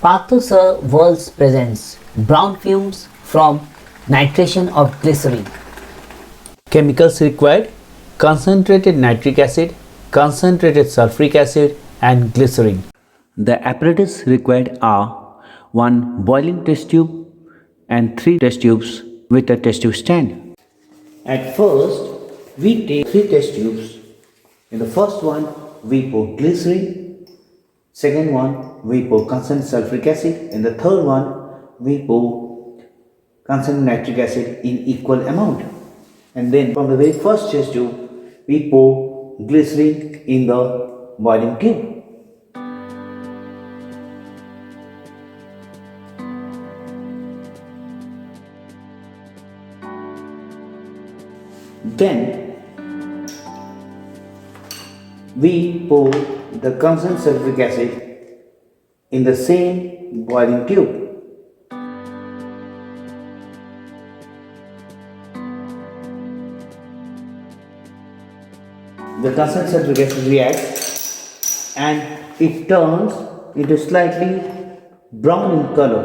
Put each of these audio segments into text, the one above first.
Partha Worlds presents brown fumes from nitration of glycerine. Chemicals required: concentrated nitric acid, concentrated sulphuric acid and glycerine. The apparatus required are 1 boiling test tube and 3 test tubes with a test tube stand. At first, we take 3 test tubes. In the first one, we pour glycerine. Second one, we pour concentrated sulphuric acid. In the third one, we pour concentrated nitric acid in equal amount. And then from the very first test tube, we pour glycerine in the boiling tube. Then we pour the concentrated sulphuric acid in the same boiling tube. The concentrated sulphuric acid reacts and it turns into slightly brown in color.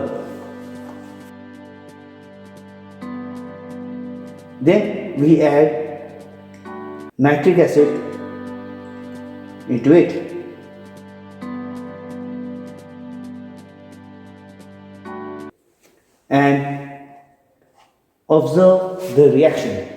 Then we add nitric acid into it. And observe the reaction.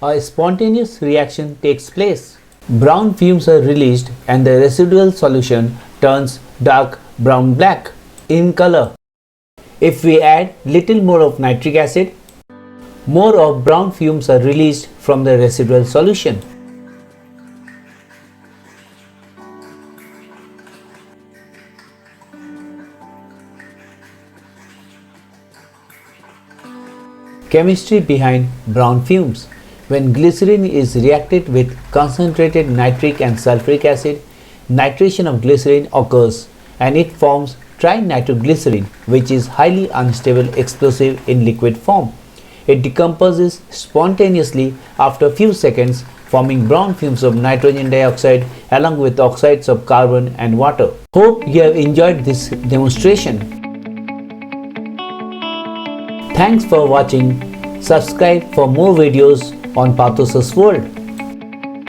A spontaneous reaction takes place. Brown fumes are released and the residual solution turns dark brown black in color. If we add little more of nitric acid, more of brown fumes are released from the residual solution. Chemistry behind brown fumes. When glycerine is reacted with concentrated nitric and sulphuric acid, nitration of glycerine occurs and it forms trinitroglycerine, which is highly unstable explosive in liquid form. It decomposes spontaneously after a few seconds, forming brown fumes of nitrogen dioxide along with oxides of carbon and water. Hope you have enjoyed this demonstration. Thanks for watching. Subscribe for more videos on Partha's World.